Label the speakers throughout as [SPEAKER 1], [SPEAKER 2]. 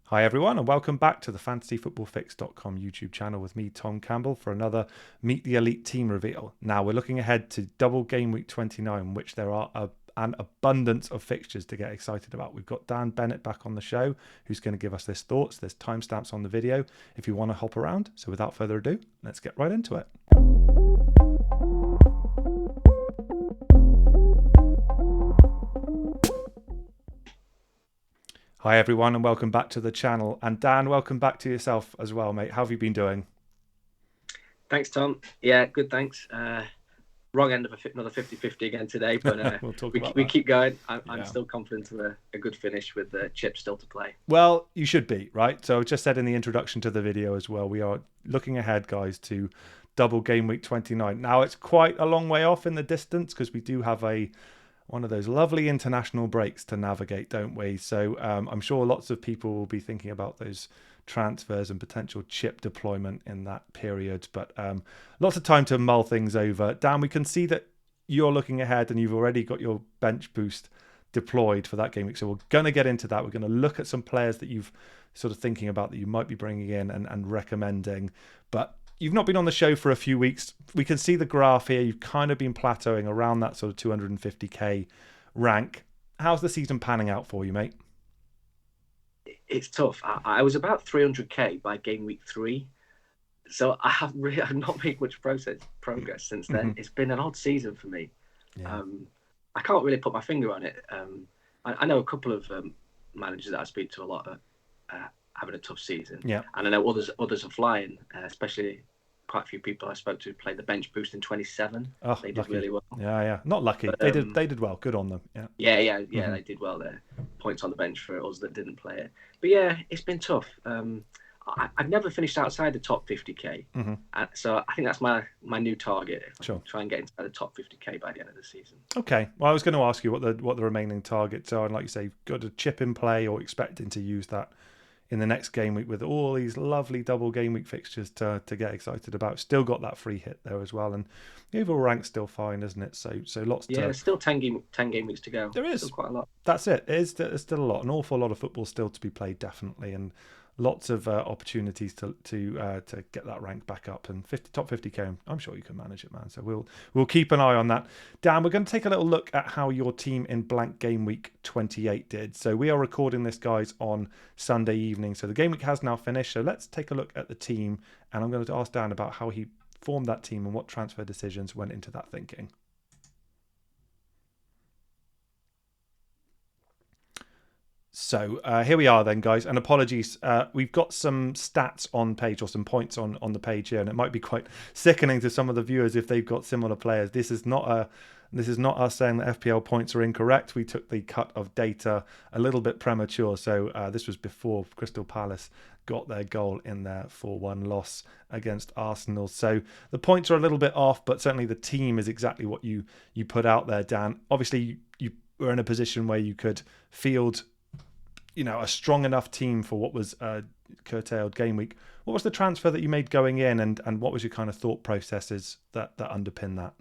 [SPEAKER 1] Hi everyone and welcome back to the fantasyfootballfix.com YouTube channel with me, Tom Campbell, for another Meet the Elite team reveal. Now we're looking ahead to double game week 29, which there are an abundance of fixtures to get excited about. We've got Dan Bennett back on the show, who's going to give us his thoughts. There's timestamps on the video if you want to hop around. So without further ado, let's get right into it. Hi everyone and welcome back to the channel. And Dan, welcome back to yourself as well, mate. How have you been doing?
[SPEAKER 2] Thanks, Tom. Yeah, good, thanks. Wrong end of another 50-50 again today, but we keep going. I'm still confident of a good finish with the chips still to play.
[SPEAKER 1] Well, you should be, right? So I just said in the introduction to the video as well, we are looking ahead, guys, to double game week 29. Now, it's quite a long way off in the distance because we do have one of those lovely international breaks to navigate, don't we? So I'm sure lots of people will be thinking about those transfers and potential chip deployment in that period, but lots of time to mull things over. Dan, we can see that you're looking ahead and you've already got your bench boost deployed for that game week, so we're going to get into that. We're going to look at some players that you've sort of thinking about that you might be bringing in and recommending, but you've not been on the show for a few weeks. We can see the graph here. You've kind of been plateauing around that sort of 250k rank. How's the season panning out for you, mate?
[SPEAKER 2] It's tough. I was about 300k by game week 3, so I've not made much progress since then. Mm-hmm. It's been an odd season for me. Yeah. I can't really put my finger on it. I know a couple of managers that I speak to a lot are having a tough season.
[SPEAKER 1] Yeah.
[SPEAKER 2] And I know others are flying, especially quite a few people I spoke to played the bench boost in 27.
[SPEAKER 1] Oh,
[SPEAKER 2] they did
[SPEAKER 1] lucky.
[SPEAKER 2] really well.
[SPEAKER 1] Yeah. Not lucky. But, they did well. Good on them. Yeah.
[SPEAKER 2] Yeah. Mm-hmm. They did well there. Points on the bench for us that didn't play it. But yeah, it's been tough. I've never finished outside the top 50k.
[SPEAKER 1] Mm-hmm.
[SPEAKER 2] So I think that's my new target.
[SPEAKER 1] Sure.
[SPEAKER 2] Try and get inside the top 50k by the end of the season.
[SPEAKER 1] Okay. Well, I was going to ask you what the remaining targets are, and like you say, you've got a chip in play or expecting to use that in the next game week with all these lovely double game week fixtures to get excited about. Still got that free hit there as well, and the overall rank's still fine, isn't it? So lots.
[SPEAKER 2] Yeah, there's still 10 game weeks to go.
[SPEAKER 1] There is
[SPEAKER 2] still quite a lot.
[SPEAKER 1] That's it. There's still a lot, an awful lot of football still to be played, definitely, and lots of opportunities to get that rank back up. And top 50k, I'm sure you can manage it, man. So we'll keep an eye on that. Dan, we're going to take a little look at how your team in blank game week 28 did. So we are recording this, guys, on Sunday evening. So the game week has now finished. So let's take a look at the team, and I'm going to ask Dan about how he formed that team and what transfer decisions went into that thinking. So here we are then, guys, and apologies, we've got some stats on page, or some points on the page here, and it might be quite sickening to some of the viewers if they've got similar players. This is not us saying that FPL points are incorrect. We took the cut of data a little bit premature, so this was before Crystal Palace got their goal in their 4-1 loss against Arsenal. So the points are a little bit off, but certainly the team is exactly what you put out there, Dan. Obviously, you were in a position where you could field a strong enough team for what was a curtailed game week. What was the transfer that you made going in, and what was your kind of thought processes that underpin that?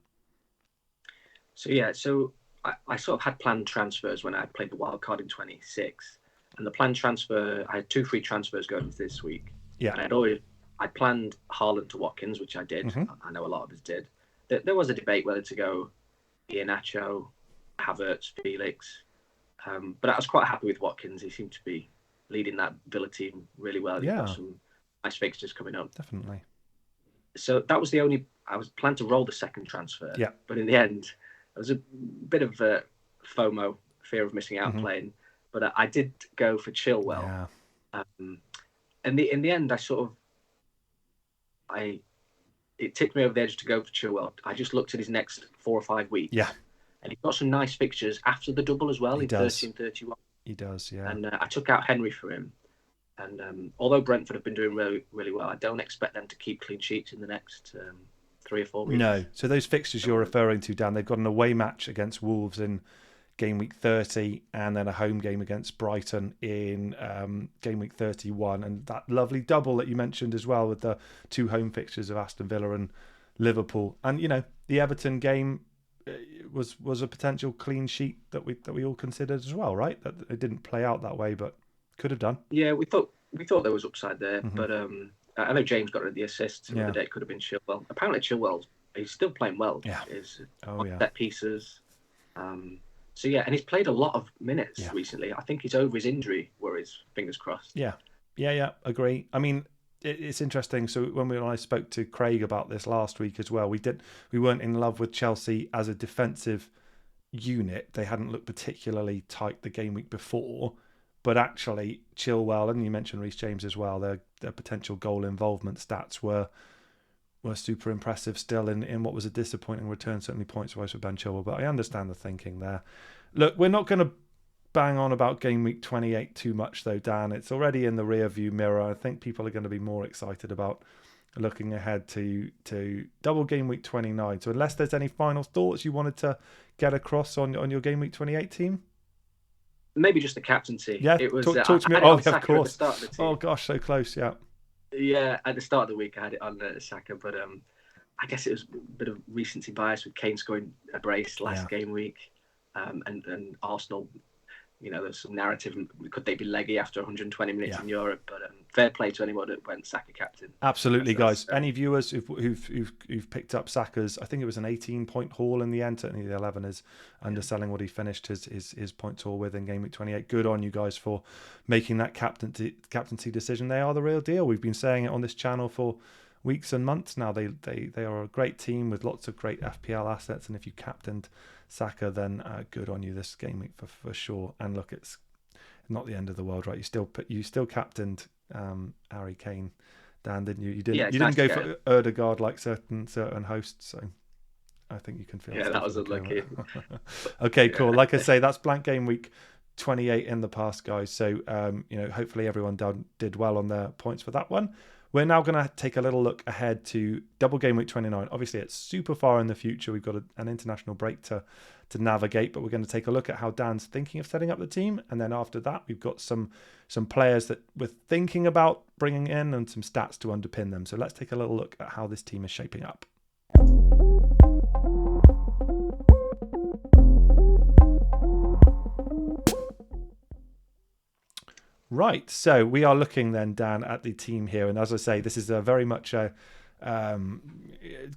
[SPEAKER 2] So I sort of had planned transfers when I played the wild card in 26, and the planned transfer, I had 2 free transfers going into this week.
[SPEAKER 1] Yeah.
[SPEAKER 2] And I planned Haaland to Watkins, which I did. Mm-hmm. I know a lot of us did. There was a debate whether to go Iheanacho, Havertz, Felix. But I was quite happy with Watkins. He seemed to be leading that Villa team really well.
[SPEAKER 1] Yeah.
[SPEAKER 2] Got some nice fixtures coming up.
[SPEAKER 1] Definitely.
[SPEAKER 2] So that was the only... I was planned to roll the second transfer.
[SPEAKER 1] Yeah.
[SPEAKER 2] But in the end, there was a bit of FOMO, fear of missing out playing. But I did go for Chilwell.
[SPEAKER 1] Yeah.
[SPEAKER 2] In the end, it tipped me over the edge to go for Chilwell. I just looked at his next 4 or 5 weeks.
[SPEAKER 1] Yeah.
[SPEAKER 2] And he's got some nice fixtures after the double as well.
[SPEAKER 1] He
[SPEAKER 2] in
[SPEAKER 1] does.
[SPEAKER 2] 30 and 31.
[SPEAKER 1] He does, yeah.
[SPEAKER 2] And I took out Henry for him. And although Brentford have been doing really, really well, I don't expect them to keep clean sheets in the next 3 or 4 weeks.
[SPEAKER 1] No. So those fixtures you're referring to, Dan, they've got an away match against Wolves in game week 30 and then a home game against Brighton in game week 31. And that lovely double that you mentioned as well with the 2 home fixtures of Aston Villa and Liverpool. And, the Everton game was a potential clean sheet that we all considered as well, right? That it didn't play out that way, but Could have done.
[SPEAKER 2] Yeah, we thought there was upside there, but I know James got rid of the assists the other day. It could have been Chilwell. Apparently, he's still playing well.
[SPEAKER 1] Yeah.
[SPEAKER 2] He's
[SPEAKER 1] Oh, yeah.
[SPEAKER 2] set pieces. So yeah, and he's played a lot of minutes recently. I think he's over his injury worries. Fingers crossed.
[SPEAKER 1] Yeah. Agree. I mean, it's interesting. So when I spoke to Craig about this last week as well, we weren't in love with Chelsea as a defensive unit. They hadn't looked particularly tight the game week before, but actually Chilwell, and you mentioned Reece James as well, their potential goal involvement stats were super impressive still in what was a disappointing return, certainly points-wise for Ben Chilwell. But I understand the thinking there. Look, we're not going to bang on about game week 28 too much though, Dan. It's already in the rear view mirror. I think people are going to be more excited about looking ahead to double game week 29. So unless there's any final thoughts you wanted to get across on your game week 28 team?
[SPEAKER 2] Maybe just the captaincy.
[SPEAKER 1] Yeah,
[SPEAKER 2] it was.
[SPEAKER 1] Talk to me.
[SPEAKER 2] Oh,
[SPEAKER 1] yeah, of course.
[SPEAKER 2] At the start of the team.
[SPEAKER 1] Oh gosh, so close. Yeah.
[SPEAKER 2] Yeah, at the start of the week I had it on Saka, but I guess it was a bit of recency bias with Kane scoring a brace last game week, and Arsenal. There's some narrative. Could they be leggy after 120 minutes in Europe? But fair play to anyone that went Saka captain.
[SPEAKER 1] Absolutely, guys. Any viewers who've picked up Saka's, I think it was an 18-point haul in the end. Certainly the 11 is underselling what he finished his points haul with in game week 28. Good on you guys for making that captaincy decision. They are the real deal. We've been saying it on this channel for weeks and months now. They are a great team with lots of great FPL assets, and if you captained Saka, then good on you this game week for sure. And look, it's not the end of the world, right? You still captained Harry Kane, Dan, didn't you? You didn't go for Erdegaard like certain hosts, so I think you can feel.
[SPEAKER 2] Yeah, that was unlucky.
[SPEAKER 1] Okay, cool. Like I say, that's blank game week 28 in the past, guys. So hopefully everyone did well on their points for that one. We're now going to take a little look ahead to double game week 29. Obviously, it's super far in the future. We've got an international break to navigate, but we're going to take a look at how Dan's thinking of setting up the team. And then after that, we've got some players that we're thinking about bringing in and some stats to underpin them. So let's take a little look at how this team is shaping up. Right, so we are looking then, Dan, at the team here. And as I say, this is a very much a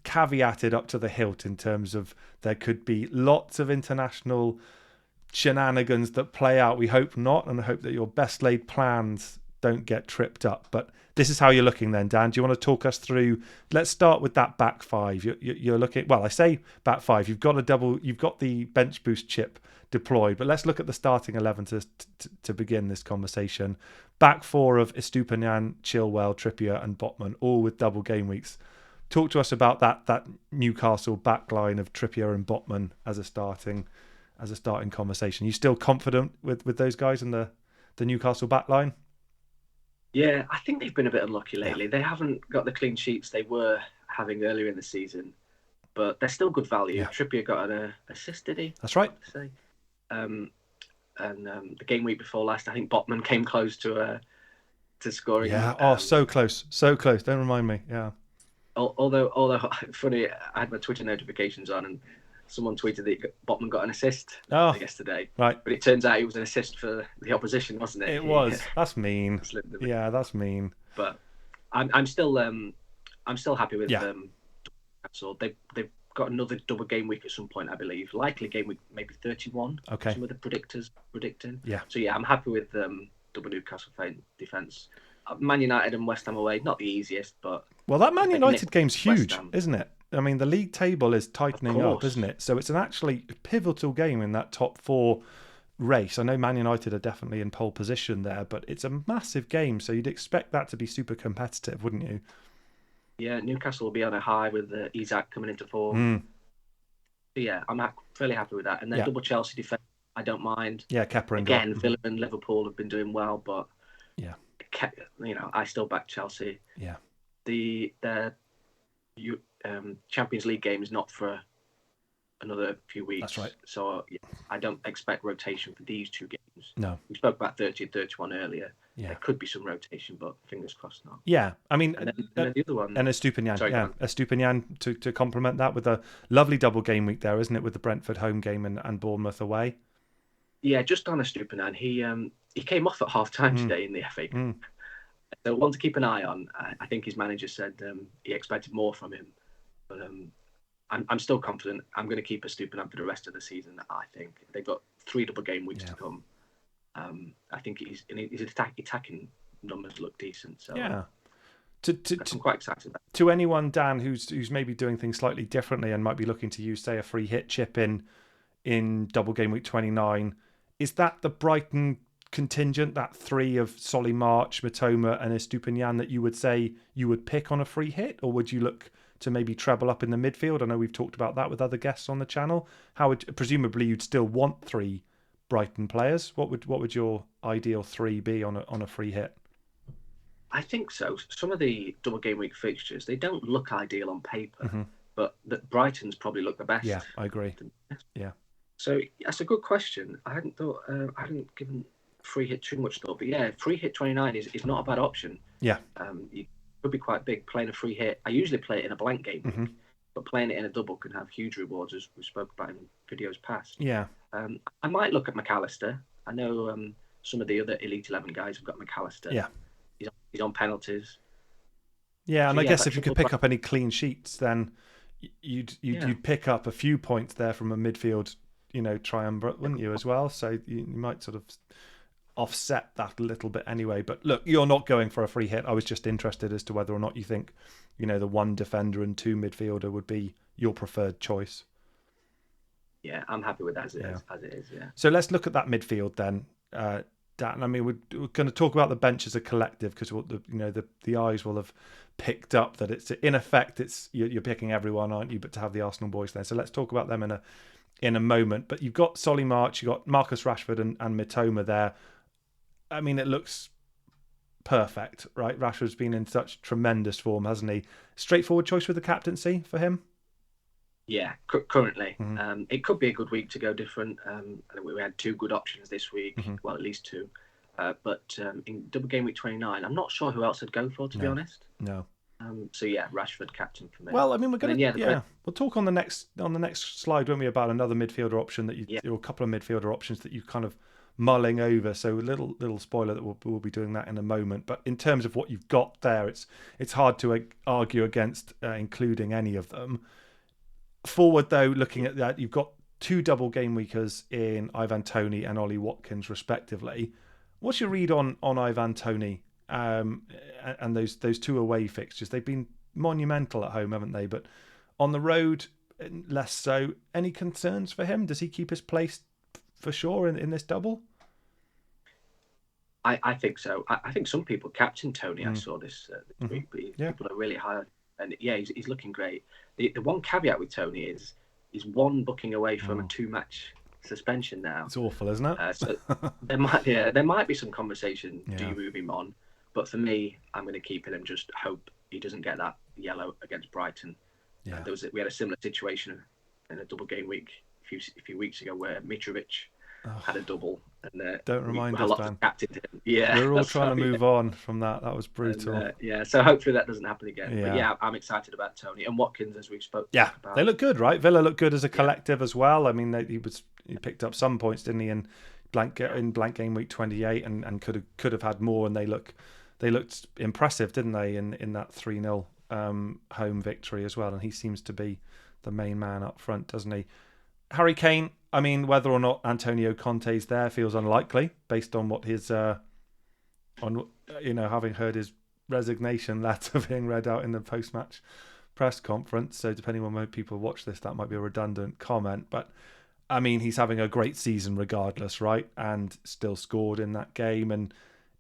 [SPEAKER 1] caveated up to the hilt in terms of there could be lots of international shenanigans that play out. We hope not, and I hope that your best laid plans don't get tripped up. But this is how you're looking then, Dan. Do you want to talk us through? Let's start with that back five. You're looking, well, I say back five. You've got the bench boost chip deployed, but let's look at the starting 11 to begin this conversation. Back four of Estupiñán, Chilwell, Trippier and Botman, all with double game weeks. Talk to us about that Newcastle back line of Trippier and Botman as a starting conversation. You still confident with those guys in the Newcastle back line?
[SPEAKER 2] Yeah, I think they've been a bit unlucky lately. They haven't got the clean sheets they were having earlier in the season, but they're still good value.
[SPEAKER 1] Yeah.
[SPEAKER 2] Trippier got an assist, did he?
[SPEAKER 1] That's right.
[SPEAKER 2] And the game week before last, I think Botman came close to scoring.
[SPEAKER 1] Yeah. So close. Don't remind me. Yeah.
[SPEAKER 2] Although funny, I had my Twitter notifications on, and someone tweeted that Botman got an assist yesterday.
[SPEAKER 1] Right.
[SPEAKER 2] But it turns out it was an assist for the opposition, wasn't it?
[SPEAKER 1] It was. That's mean. Yeah, that's mean.
[SPEAKER 2] But I'm still happy with Newcastle. They've got another double game week at some point, I believe. Likely game week maybe 31.
[SPEAKER 1] Okay.
[SPEAKER 2] Some of the predictors predicting.
[SPEAKER 1] Yeah.
[SPEAKER 2] So yeah, I'm happy with double Newcastle defence. Man United and West Ham away, not the easiest, but
[SPEAKER 1] well, that Man United game's huge, isn't it? I mean, the league table is tightening up, isn't it? So it's an actually pivotal game in that top four race. I know Man United are definitely in pole position there, but it's a massive game, so you'd expect that to be super competitive, wouldn't you?
[SPEAKER 2] Yeah, Newcastle will be on a high with Isak coming into form. So yeah, I'm fairly happy with that. And then double Chelsea defence, I don't mind.
[SPEAKER 1] Yeah, Kepa
[SPEAKER 2] again. Villa and Liverpool have been doing well, but
[SPEAKER 1] yeah,
[SPEAKER 2] I still back Chelsea.
[SPEAKER 1] Yeah,
[SPEAKER 2] the Champions League game is not for another few weeks.
[SPEAKER 1] That's right.
[SPEAKER 2] So I don't expect rotation for these two games.
[SPEAKER 1] No,
[SPEAKER 2] we spoke about 30 and 31 earlier.
[SPEAKER 1] Yeah.
[SPEAKER 2] There could be some rotation, but fingers crossed not.
[SPEAKER 1] Yeah, I mean,
[SPEAKER 2] and then the other one,
[SPEAKER 1] and Estupiñán, Estupiñán to complement that with a lovely double game week there, isn't it? With the Brentford home game and Bournemouth away.
[SPEAKER 2] Yeah, just on Estupiñán, he came off at half time today in the FA Cup.
[SPEAKER 1] Mm.
[SPEAKER 2] So one to keep an eye on. I think his manager said he expected more from him, but I'm still confident. I'm going to keep Estupiñán for the rest of the season. I think they've got 3 double game weeks to come. I think his attacking numbers look decent. So
[SPEAKER 1] yeah.
[SPEAKER 2] I'm quite excited about it.
[SPEAKER 1] To anyone, Dan, who's maybe doing things slightly differently and might be looking to use, say, a free hit chip in double game week 29, is that the Brighton contingent, that 3 of Solly March, Mitoma and Estupiñán, that you would say you would pick on a free hit, or would you look to maybe treble up in the midfield? I know we've talked about that with other guests on the channel. Presumably you'd still want 3 Brighton players. What would your ideal 3 be on a free hit?
[SPEAKER 2] I think so. Some of the double game week fixtures, they don't look ideal on paper, but Brighton's probably look the best.
[SPEAKER 1] Yeah, I agree. Yeah.
[SPEAKER 2] So that's a good question. I hadn't given free hit too much thought, but yeah, free hit 29 is not a bad option.
[SPEAKER 1] Yeah.
[SPEAKER 2] It could be quite big playing a free hit. I usually play it in a blank game week, but playing it in a double can have huge rewards, as we spoke about in videos past.
[SPEAKER 1] Yeah.
[SPEAKER 2] I might look at McAllister. I know some of the other Elite 11 guys have got McAllister.
[SPEAKER 1] Yeah.
[SPEAKER 2] He's on penalties.
[SPEAKER 1] Yeah, and I guess if you could pick up any clean sheets, then you'd pick up a few points there from a midfield, triumvirate, wouldn't you, as well? So you might sort of offset that a little bit anyway. But look, you're not going for a free hit. I was just interested as to whether or not you think, the 1 defender and 2 midfielder would be your preferred choice.
[SPEAKER 2] Yeah, I'm happy with that as it is. Yeah.
[SPEAKER 1] So let's look at that midfield then. Dan, I mean, we're going to talk about the bench as a collective because the eyes will have picked up that it's in effect you're picking everyone, aren't you? But to have the Arsenal boys there, so let's talk about them in a moment. But you've got Solly March, you've got Marcus Rashford and Mitoma there. I mean, it looks perfect, right? Rashford's been in such tremendous form, hasn't he? Straightforward choice with the captaincy for him.
[SPEAKER 2] Yeah, currently. It could be a good week to go different. I think we had 2 good options this week, well, at least 2. But in double game week 29, I'm not sure who else I'd go for, to be honest.
[SPEAKER 1] No.
[SPEAKER 2] So yeah, Rashford captain for me.
[SPEAKER 1] Well, I mean, we're going to we'll talk on the next slide, won't we, about another midfielder option or a couple of midfielder options that you kind of mulling over. So little spoiler that we'll be doing that in a moment. But in terms of what you've got there, it's hard to argue against including any of them. Forward though, looking at that, you've got 2 double game weekers in Ivan Toney and Ollie Watkins respectively. What's your read on Ivan Toney and those 2 away fixtures? They've been monumental at home, haven't they? But on the road, less so. Any concerns for him? Does he keep his place for sure in this double?
[SPEAKER 2] I think so. I think some people captain Toney. I saw this week, but people are really high. And yeah, he's looking great. The one caveat with Toney is he's 1 booking away from a 2-match suspension now.
[SPEAKER 1] It's awful, isn't it?
[SPEAKER 2] So there might be some conversation. Do you move him on? But for me, I'm going to keep him. Just hope he doesn't get that yellow against Brighton. Yeah. We had a similar situation in a double game week a few weeks ago where Mitrovic had a double. And
[SPEAKER 1] don't remind us, Dan.
[SPEAKER 2] Yeah,
[SPEAKER 1] we're all trying to move on from that. That was brutal.
[SPEAKER 2] And, so hopefully that doesn't happen again. Yeah. But yeah, I'm excited about Toney and Watkins, as we've spoken about.
[SPEAKER 1] They look good, right? Villa look good as a collective as well. I mean, he picked up some points, didn't he, in blank game week 28, and could have had more. And they looked impressive, didn't they, in that 3-0 home victory as well. And he seems to be the main man up front, doesn't he? Harry Kane, I mean, whether or not Antonio Conte's there feels unlikely based on what his, having heard his resignation letter being read out in the post-match press conference. So depending on when people watch this, that might be a redundant comment. But I mean, he's having a great season regardless, right? And still scored in that game, and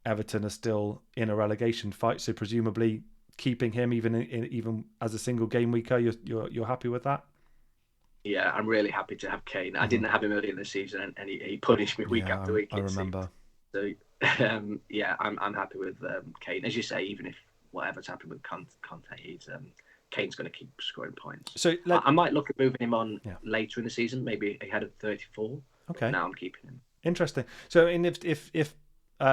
[SPEAKER 1] Everton are still in a relegation fight. So presumably keeping him even as a single game weeker, you're happy with that?
[SPEAKER 2] Yeah, I'm really happy to have Kane. I didn't have him earlier in the season, and he punished me week after week.
[SPEAKER 1] I remember.
[SPEAKER 2] So, I'm happy with Kane. As you say, even if whatever's happened with Conte, Kane's going to keep scoring points. So I might look at moving him on later in the season, maybe ahead of 34.
[SPEAKER 1] Okay.
[SPEAKER 2] Now I'm keeping him.
[SPEAKER 1] Interesting. So, if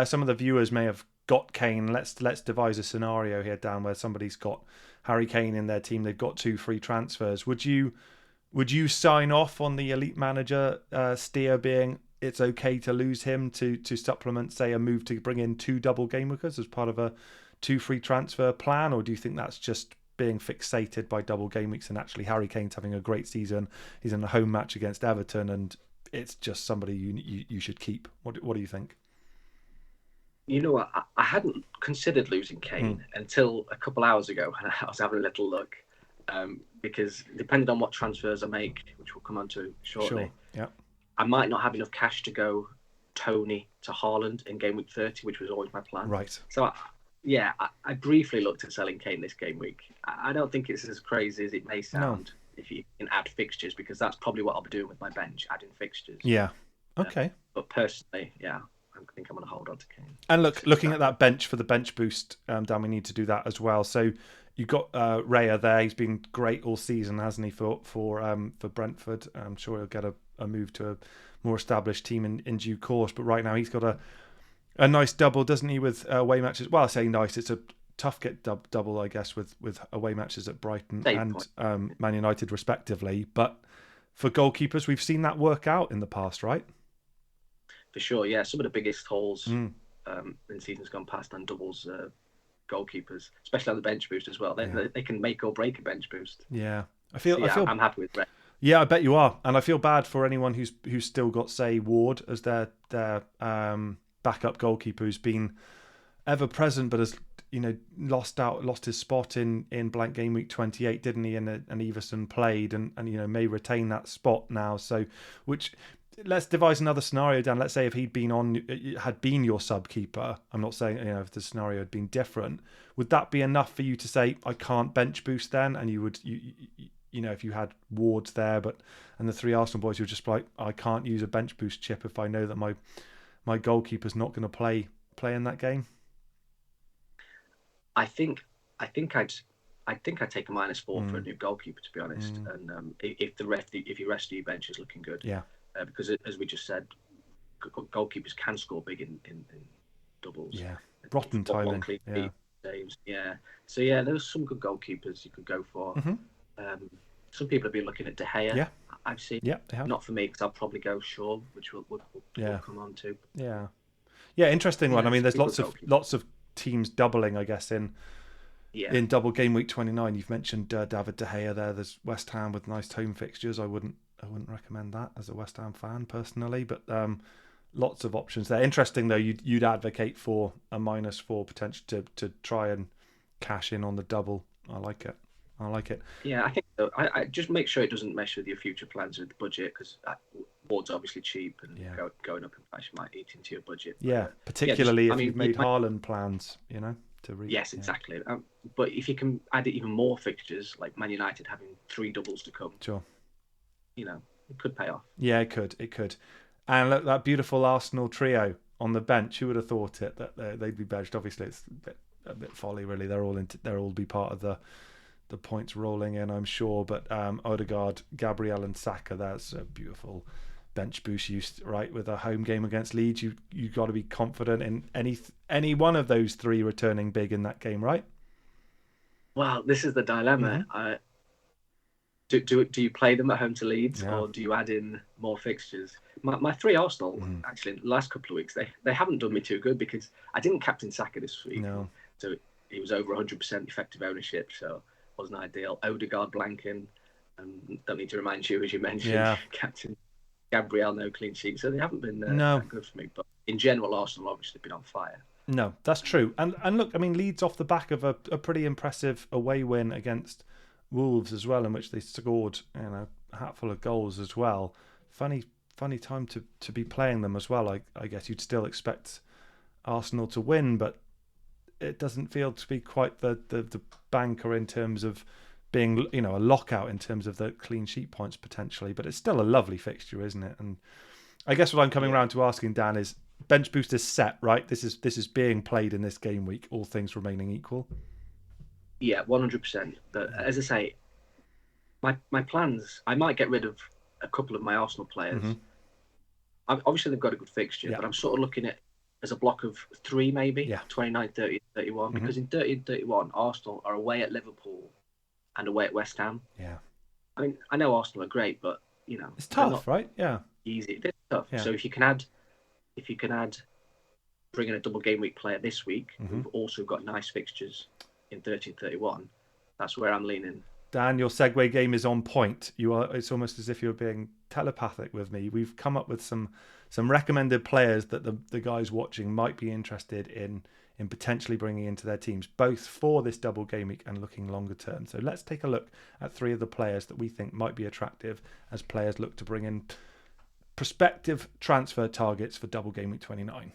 [SPEAKER 1] some of the viewers may have got Kane, let's devise a scenario here, Dan, where somebody's got Harry Kane in their team. They've got 2 free transfers. Would you sign off on the elite manager steer being it's okay to lose him to supplement, say, a move to bring in 2 double game weekers as part of a 2 free transfer plan, or do you think that's just being fixated by double game weeks and actually Harry Kane's having a great season? He's in a home match against Everton, and it's just somebody you should keep. What do you think?
[SPEAKER 2] You know what? I hadn't considered losing Kane until a couple hours ago, and I was having a little look. Because depending on what transfers I make, which we'll come on to shortly,
[SPEAKER 1] Sure. Yeah.
[SPEAKER 2] I might not have enough cash to go Tony to Haaland in game week 30, which was always my plan.
[SPEAKER 1] Right.
[SPEAKER 2] So, I briefly looked at selling Kane this game week. I don't think it's as crazy as it may sound if you can add fixtures, because that's probably what I'll be doing with my bench, adding fixtures.
[SPEAKER 1] Yeah. Okay.
[SPEAKER 2] But personally, I think I'm going to hold on to Kane.
[SPEAKER 1] And looking at that bench for the bench boost, Dan, we need to do that as well. So you've got Raya there. He's been great all season, hasn't he, for Brentford? I'm sure he'll get a move to a more established team in due course. But right now he's got a nice double, doesn't he, with away matches? Well, I say nice. It's a tough get double, I guess, with away matches at Brighton and Man United respectively. But for goalkeepers, we've seen that work out in the past, right?
[SPEAKER 2] For sure, yeah. Some of the biggest holes in seasons gone past and doubles goalkeepers, especially on the bench boost as well. They can make or break a bench boost.
[SPEAKER 1] Yeah,
[SPEAKER 2] I'm happy with Ray.
[SPEAKER 1] Yeah, I bet you are, and I feel bad for anyone who's still got, say, Ward as their backup goalkeeper, who's been ever present but has lost his spot in blank game week 28, didn't he? And Everson played and may retain that spot now. So let's devise another scenario, Dan. Let's say if had been your sub keeper. I'm not saying if the scenario had been different. Would that be enough for you to say I can't bench boost then? And you would if you had Wards there, and the 3 Arsenal boys, you're just like, I can't use a bench boost chip if I know that my goalkeeper's not going to play in that game.
[SPEAKER 2] I think I'd take a -4 for a new goalkeeper, to be honest. And if your rest of your bench is looking good, because as we just said, goalkeepers can score big in doubles.
[SPEAKER 1] Yeah, rotten timing.
[SPEAKER 2] Saves. Yeah. So there's some good goalkeepers you could go for. Some people have been looking at De Gea.
[SPEAKER 1] Yeah,
[SPEAKER 2] I've seen.
[SPEAKER 1] Yeah, they have.
[SPEAKER 2] Not for me, because I'll probably go Shaw, which we'll come on to.
[SPEAKER 1] Yeah. Interesting one. I mean, there's lots of teams doubling, I guess, in double game week 29. You've mentioned David De Gea there. There's West Ham with nice home fixtures. I wouldn't recommend that as a West Ham fan personally, but lots of options there. Interesting though, you'd advocate for a -4 potential to try and cash in on the double. I like it.
[SPEAKER 2] Yeah, I think so. I just make sure it doesn't mess with your future plans with the budget, because Ward's obviously cheap, and going up in price might eat into your budget.
[SPEAKER 1] Yeah, particularly if you've made Haaland plans,
[SPEAKER 2] Yes, exactly. But if you can add even more fixtures, like Man United having 3 doubles to come,
[SPEAKER 1] sure,
[SPEAKER 2] it could pay off.
[SPEAKER 1] Yeah, it could. And look, that beautiful Arsenal trio on the bench. Who would have thought it that they'd be benched? Obviously, it's a bit folly, really. They'll all be part of the points rolling in, I'm sure. But Odegaard, Gabriel, and Saka. That's a beautiful bench boost, right? With a home game against Leeds, you got to be confident in any one of those 3 returning big in that game, right?
[SPEAKER 2] Well, this is the dilemma. Do you play them at home to Leeds, or do you add in more fixtures? My 3 Arsenal, actually, the last couple of weeks, they haven't done me too good, because I didn't captain Saka this week.
[SPEAKER 1] No.
[SPEAKER 2] So he was over 100% effective ownership, so wasn't ideal. Odegaard blanking, and don't need to remind you, as you mentioned, captain Gabriel, no clean sheet. So they haven't been that good for me. But in general, Arsenal obviously been on fire.
[SPEAKER 1] No, that's true. And look, I mean, Leeds off the back of a pretty impressive away win against Wolves as well, in which they scored a hatful of goals as well. Funny time to be playing them as well. I guess you'd still expect Arsenal to win, but it doesn't feel to be quite the banker in terms of being a lockout in terms of the clean sheet points potentially. But it's still a lovely fixture, isn't it? And I guess what I'm coming around to asking, Dan, is bench boost is set, right? This is being played in this game week, all things remaining equal.
[SPEAKER 2] Yeah, 100%. But as I say, my plans, I might get rid of a couple of my Arsenal players. Obviously, they've got a good fixture, but I'm sort of looking at as a block of 3 maybe, 29, 30, 31. Because in 30 and 31, Arsenal are away at Liverpool and away at West Ham.
[SPEAKER 1] Yeah.
[SPEAKER 2] I mean, I know Arsenal are great, but,
[SPEAKER 1] it's tough, right? Yeah.
[SPEAKER 2] easy. It's tough.
[SPEAKER 1] Yeah.
[SPEAKER 2] So if you can add, bring in a double game week player this week, who've also got nice fixtures in 30 and 31, that's where I'm leaning.
[SPEAKER 1] Dan, your segue game is on point. You are. It's almost as if you're being telepathic with me. We've come up with some recommended players that the guys watching might be interested in potentially bringing into their teams, both for this double game week and looking longer term. So let's take a look at 3 of the players that we think might be attractive as players look to bring in prospective transfer targets for double game week 29.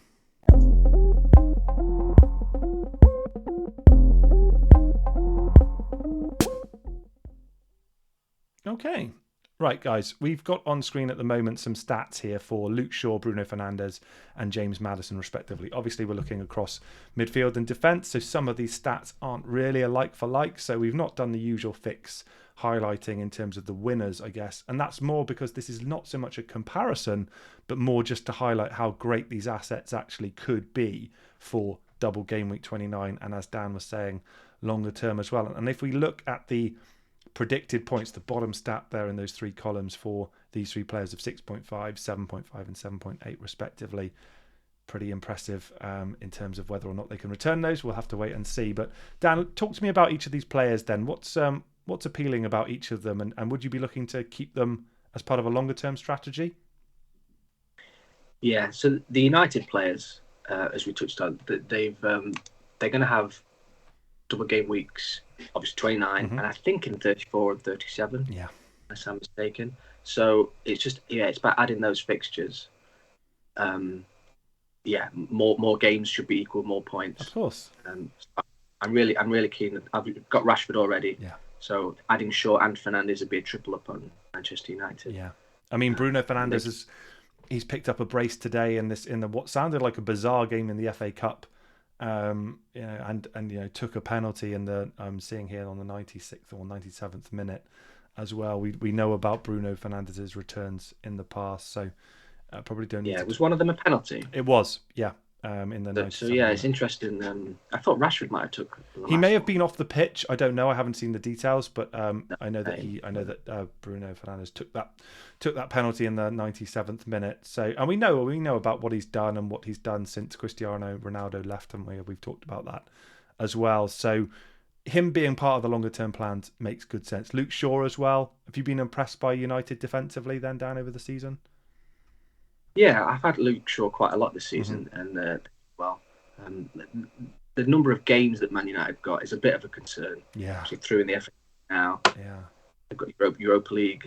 [SPEAKER 1] Okay. Right, guys, we've got on screen at the moment some stats here for Luke Shaw, Bruno Fernandes, and James Maddison, respectively. Obviously, we're looking across midfield and defence, so some of these stats aren't really a like for like. So we've not done the usual fix highlighting in terms of the winners, I guess. And that's more because this is not so much a comparison, but more just to highlight how great these assets actually could be for double game week 29. And as Dan was saying, longer term as well. And if we look at the predicted points, the bottom stat there in those 3 columns for these 3 players of 6.5, 7.5 and 7.8 respectively, pretty impressive in terms of whether or not they can return those. We'll have to wait and see. But Dan, talk to me about each of these players then. What's appealing about each of them, and would you be looking to keep them as part of a longer term strategy?
[SPEAKER 2] Yeah, so the United players, as we touched on, they're going to have double game weeks, obviously 29, and I think in 34 and 37.
[SPEAKER 1] Yeah,
[SPEAKER 2] unless I'm mistaken. So it's just it's about adding those fixtures. More games should be equal more points.
[SPEAKER 1] Of course.
[SPEAKER 2] I'm really keen. I've got Rashford already.
[SPEAKER 1] Yeah.
[SPEAKER 2] So adding Shaw and Fernandes would be a triple up on Manchester United.
[SPEAKER 1] Yeah. I mean, Bruno Fernandes he's picked up a brace today in what sounded like a bizarre game in the FA Cup. And took a penalty in the I'm seeing here on the 96th or 97th minute as well. We know about Bruno Fernandes's returns in the past, so probably don't need
[SPEAKER 2] it was one of them a penalty.
[SPEAKER 1] It was, yeah. In the 97th
[SPEAKER 2] so it's interesting. I thought Rashford might have took.
[SPEAKER 1] He may have been off the pitch. I don't know. I haven't seen the details, but I know that Bruno Fernandes took that penalty in the 97th minute. So, and we know about what he's done and what he's done since Cristiano Ronaldo left, and we've talked about that as well. So, him being part of the longer term plans makes good sense. Luke Shaw as well. Have you been impressed by United defensively then, Dan, over the season?
[SPEAKER 2] Yeah, I've had Luke Shaw quite a lot this season, and the number of games that Man United got is a bit of a concern.
[SPEAKER 1] Yeah,
[SPEAKER 2] actually through in the FA now.
[SPEAKER 1] Yeah,
[SPEAKER 2] they've got Europa League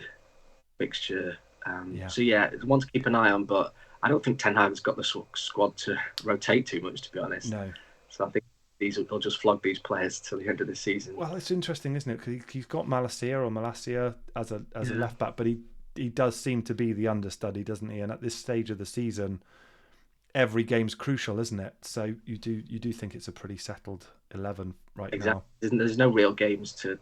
[SPEAKER 2] fixture. So it's one to keep an eye on, but I don't think Ten Hag's got the squad to rotate too much, to be honest.
[SPEAKER 1] No.
[SPEAKER 2] So I think they'll just flog these players till the end of the season.
[SPEAKER 1] Well, it's interesting, isn't it? Because he's got Malacia as a left back, but he does seem to be the understudy, doesn't he? And at this stage of the season, every game's crucial, isn't it? So you do think it's a pretty settled 11 right now.
[SPEAKER 2] There's no real games to.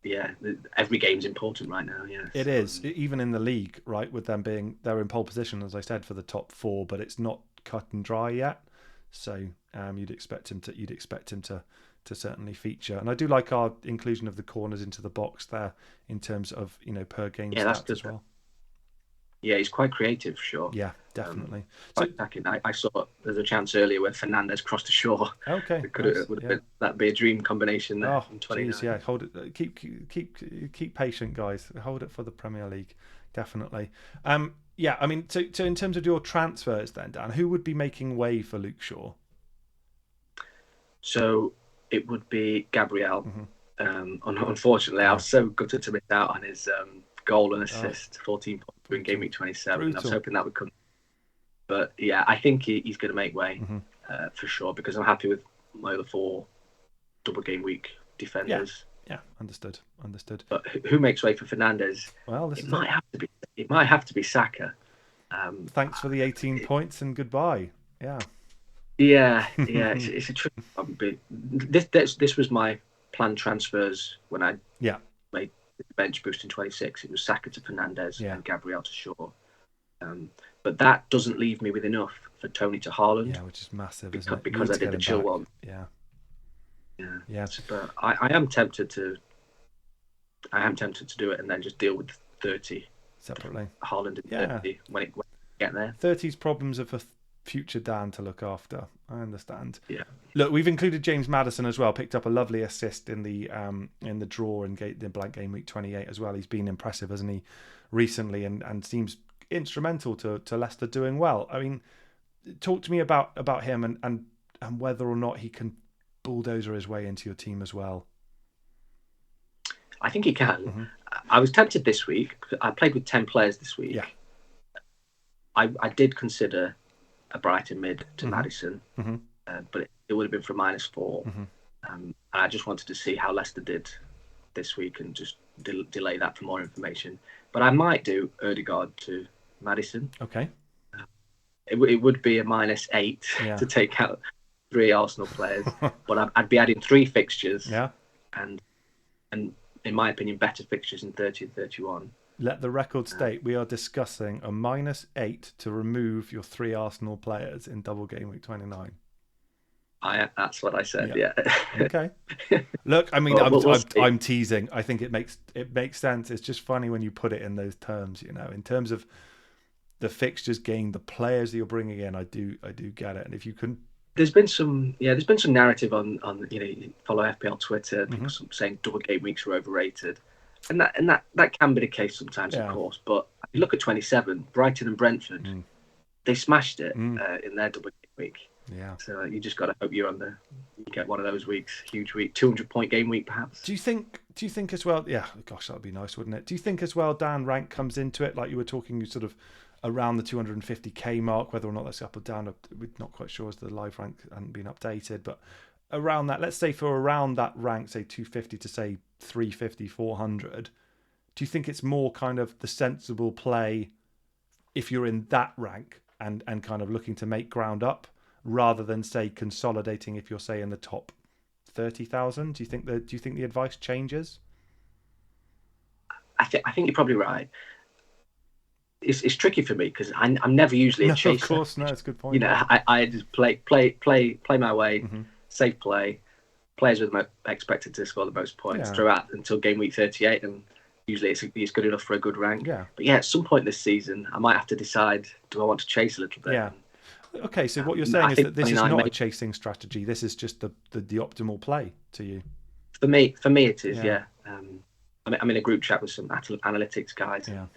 [SPEAKER 2] Yeah, every game's important right now. Yeah,
[SPEAKER 1] it is. Even in the league, right? With them they're in pole position, as I said, for the top 4, but it's not cut and dry yet. So you'd expect him to certainly feature. And I do like our inclusion of the corners into the box there in terms of per game stats as well.
[SPEAKER 2] Yeah, he's quite creative, for sure.
[SPEAKER 1] Yeah, definitely.
[SPEAKER 2] I saw there's a chance earlier where Fernandes crossed the shore.
[SPEAKER 1] Okay,
[SPEAKER 2] that'd be a dream combination there.
[SPEAKER 1] Oh, geez, yeah. Hold it. Keep patient, guys. Hold it for the Premier League, definitely. Yeah, I mean, so in terms of your transfers, then Dan, who would be making way for Luke Shaw?
[SPEAKER 2] So it would be Gabriel. Unfortunately, I was so gutted to miss out on his goal and assist, 14 points in game week 27. Brutal. I was hoping that would come. But yeah, I think he's going to make way for sure, because I'm happy with my other 4 double game week defenders.
[SPEAKER 1] Yeah, understood.
[SPEAKER 2] But who makes way for Fernandes?
[SPEAKER 1] Well,
[SPEAKER 2] it might have to be Saka.
[SPEAKER 1] Thanks for the 18 points and goodbye. Yeah.
[SPEAKER 2] Yeah, it's a tricky one. This was my planned transfers when I made the bench boost in 26. It was Saka to Fernandes and Gabriel to Shaw. But that doesn't leave me with enough for Tony to Haaland.
[SPEAKER 1] Yeah, which is massive,
[SPEAKER 2] because I did the chill one. Yeah. But I am tempted to do it and then just deal with 30
[SPEAKER 1] separately.
[SPEAKER 2] Haaland in
[SPEAKER 1] Yeah.
[SPEAKER 2] 30 when it get there.
[SPEAKER 1] 30's problems are for future Dan to look after. I understand.
[SPEAKER 2] Yeah.
[SPEAKER 1] Look, we've included James Maddison as well. Picked up a lovely assist in the draw in the blank game week 28 as well. He's been impressive, hasn't he, recently, and seems instrumental to Leicester doing well. I mean, talk to me about him and whether or not he can bulldozer his way into your team as well.
[SPEAKER 2] I think he can. I was tempted this week. I played with 10 players this week.
[SPEAKER 1] Yeah.
[SPEAKER 2] I did consider a Brighton mid to Maddison, but it would have been for -4. And I just wanted to see how Leicester did this week and just delay that for more information. But I might do Ødegaard to Maddison.
[SPEAKER 1] Okay.
[SPEAKER 2] It would be a -8 to take out 3 Arsenal players, but I'd be adding 3 fixtures.
[SPEAKER 1] Yeah.
[SPEAKER 2] And in my opinion, better fixtures in 30 and 31.
[SPEAKER 1] Let the record state we are discussing a -8 to remove your 3 Arsenal players in double game week 29.
[SPEAKER 2] That's what I said. Yeah.
[SPEAKER 1] Okay. Look, I mean, I'm teasing. I think it makes sense. It's just funny when you put it in those terms. In terms of the fixtures gained, the players that you're bringing in, I do get it. And if you can.
[SPEAKER 2] There's been some narrative on follow FPL Twitter, people saying double game weeks are overrated, and that can be the case sometimes, of course. But if you look at 27, Brighton and Brentford, they smashed it in their double game week.
[SPEAKER 1] Yeah.
[SPEAKER 2] So you just got to hope you get one of those weeks, huge week, 200-point game week, perhaps.
[SPEAKER 1] Do you think as well? Yeah, gosh, that would be nice, wouldn't it? Do you think as well, Dan, rank comes into it? Like you were talking, sort of around the 250k mark, whether or not that's up or down, we're not quite sure as the live rank hadn't been updated, but around that, let's say for around that rank, say 250 to say 350, 400, do you think it's more kind of the sensible play if you're in that rank and kind of looking to make ground up rather than say consolidating if you're say in the top 30,000? Do you think the advice changes?
[SPEAKER 2] I think you're probably right. It's tricky for me because I'm never usually a chaser.
[SPEAKER 1] Of course, no, it's a good point.
[SPEAKER 2] I just play my way, safe play. Players are expected to score the most points throughout until game week 38, and usually it's good enough for a good rank.
[SPEAKER 1] Yeah.
[SPEAKER 2] But at some point this season, I might have to decide: do I want to chase a little bit?
[SPEAKER 1] Yeah. Okay, so what you're saying is that this is not a chasing strategy. This is just the optimal play to you.
[SPEAKER 2] For me, it is. Yeah. I'm in a group chat with some analytics guys.
[SPEAKER 1] Yeah.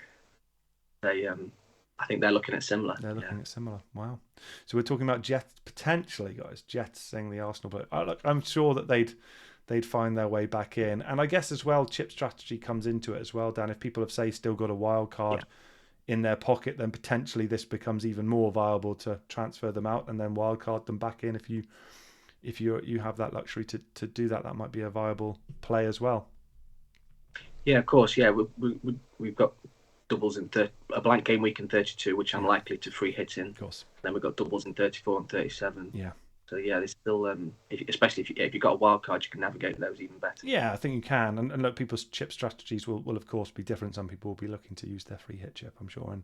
[SPEAKER 2] They, I think they're looking at similar.
[SPEAKER 1] They're looking at similar. Wow. So we're talking about potentially, guys, jettisoning the Arsenal player. Look, I'm sure that they'd find their way back in, and I guess as well, chip strategy comes into it as well, Dan. If people have still got a wild card in their pocket, then potentially this becomes even more viable to transfer them out and then wild card them back in. If you have that luxury to do that, that might be a viable play as well.
[SPEAKER 2] Yeah, of course. Yeah, we've got doubles in a blank game week in 32, which I'm likely to free hit in.
[SPEAKER 1] Of course.
[SPEAKER 2] Then we've got doubles in 34 and 37.
[SPEAKER 1] Yeah.
[SPEAKER 2] So there's still, especially if you've got a wild card, you can navigate those even better.
[SPEAKER 1] Yeah, I think you can. And look, people's chip strategies will of course be different. Some people will be looking to use their free hit chip, I'm sure. And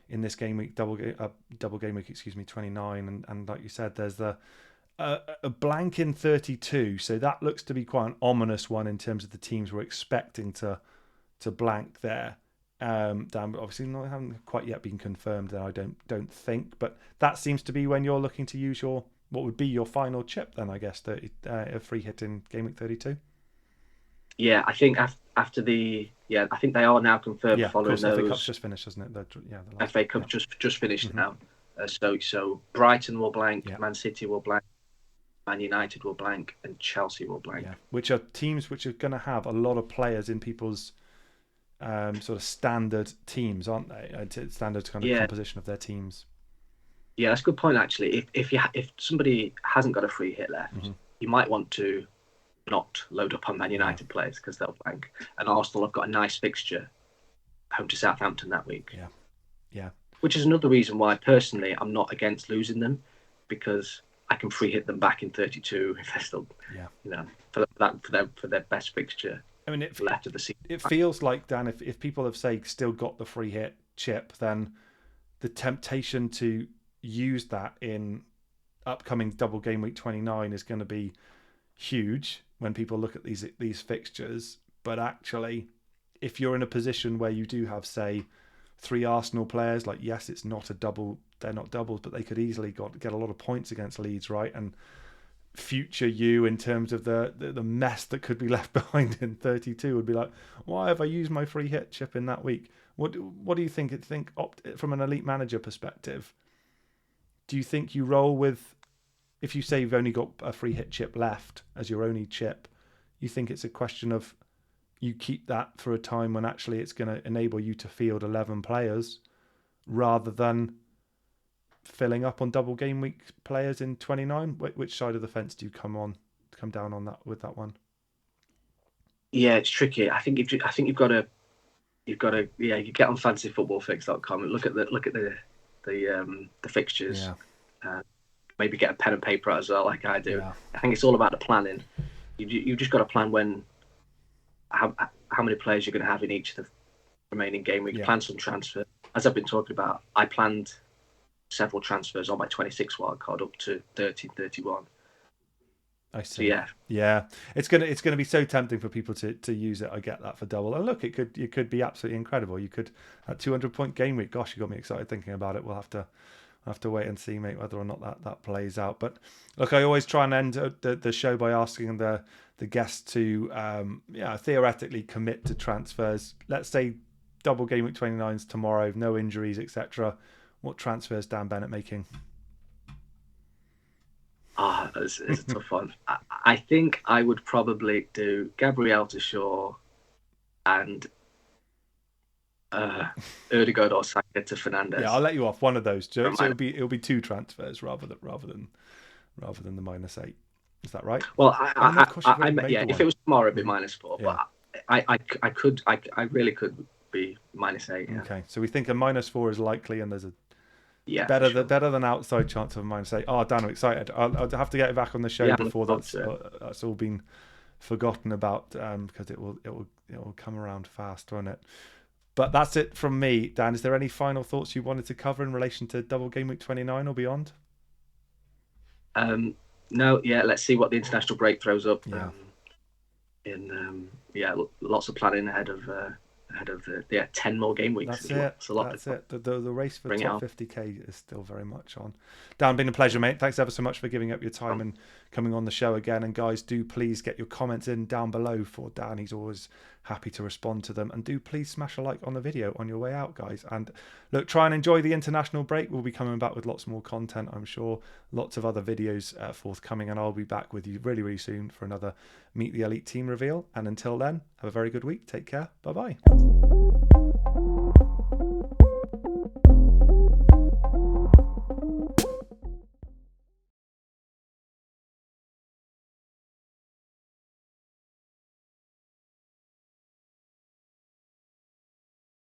[SPEAKER 1] in this game week, double game week, 29, and like you said, there's a blank in 32. So that looks to be quite an ominous one in terms of the teams we're expecting to blank there. Dan, but obviously haven't quite yet been confirmed, and I don't think. But that seems to be when you're looking to use what would be your final chip then, I guess, a free hit in game week 32.
[SPEAKER 2] Yeah, I think after I think they are now confirmed following those.
[SPEAKER 1] FA Cup's just finished, hasn't it?
[SPEAKER 2] The FA Cup just finished now. So Brighton will blank, Man City will blank, Man United will blank, and Chelsea will blank. Yeah,
[SPEAKER 1] which are teams which are going to have a lot of players in people's sort of standard teams, aren't they? Standard kind of composition of their teams.
[SPEAKER 2] Yeah, that's a good point actually. If somebody hasn't got a free hit left, you might want to not load up on Man United players because they'll blank. And Arsenal have got a nice fixture, home to Southampton that week.
[SPEAKER 1] Yeah.
[SPEAKER 2] Which is another reason why personally I'm not against losing them, because I can free hit them back in 32 if they're still, for their best fixture.
[SPEAKER 1] I mean, it
[SPEAKER 2] left of the season.
[SPEAKER 1] It feels like, Dan, if people have still got the free hit chip, then the temptation to use that in upcoming double game week 29 is going to be huge when people look at these fixtures. But actually, if you're in a position where you do have, say, 3 Arsenal players. Like, yes, it's not a double. They're not doubles, but they could easily get a lot of points against Leeds, right? And future you in terms of the mess that could be left behind in 32 would be like, why have I used my free hit chip in that week? What do you think? From an elite manager perspective, do you think you roll with, if you say you've only got a free hit chip left as your only chip, you think it's a question of you keep that for a time when actually it's going to enable you to field 11 players rather than filling up on double game week players in 29? Which side of the fence do you come down on that with that one?
[SPEAKER 2] Yeah, it's tricky. I think you've got to you get on fantasyfootballfix.com and look at the fixtures.
[SPEAKER 1] Yeah.
[SPEAKER 2] Maybe get a pen and paper out as well, like I do.
[SPEAKER 1] Yeah.
[SPEAKER 2] I think it's all about the planning. You've just got to plan how many players you're going to have in each of the remaining game weeks. Plan some transfer. As I've been talking about, I planned several transfers on my 26 wildcard up to 31.
[SPEAKER 1] I see. So, yeah. It's gonna be so tempting for people to use it. I get that for double. And look, it could be absolutely incredible. You could at 200-point game week. Gosh, you got me excited thinking about it. We'll have to wait and see, mate, whether or not that plays out. But look, I always try and end the show by asking the guests to theoretically commit to transfers. Let's say double game week 29's tomorrow, no injuries, etc. What transfers Dan Bennett making?
[SPEAKER 2] It's a tough one. I think I would probably do Gabriel to Shaw and Ødegaard or Saka to Fernandes.
[SPEAKER 1] Yeah, I'll let you off one of those. So it'll be 2 transfers rather than the -8. Is that right?
[SPEAKER 2] Well, if it was tomorrow, it'd be -4. Yeah. But I really could be -8. Yeah.
[SPEAKER 1] Okay, so we think a -4 is likely, and there's a
[SPEAKER 2] better
[SPEAKER 1] than outside chance of a -8. Oh, Dan, I'm excited. I'll have to get it back on the show before that's all been forgotten about, because it will come around fast, won't it? But that's it from me. Dan, is there any final thoughts you wanted to cover in relation to double game week 29 or beyond?
[SPEAKER 2] No, let's see what the international break throws up.
[SPEAKER 1] Yeah.
[SPEAKER 2] Lots of planning ahead of 10 more game weeks.
[SPEAKER 1] That's it. That's a lot. That's it. The race for top 50k is still very much on. Dan, been a pleasure, mate. Thanks ever so much for giving up your time and coming on the show again. And guys, do please get your comments in down below for Dan. He's always happy to respond to them. And do please smash a like on the video on your way out, guys. And look, try and enjoy the international break. We'll be coming back with lots more content, I'm sure. Lots of other videos forthcoming. And I'll be back with you really, really soon for another Meet the Elite Team reveal. And until then, have a very good week. Take care. Bye-bye.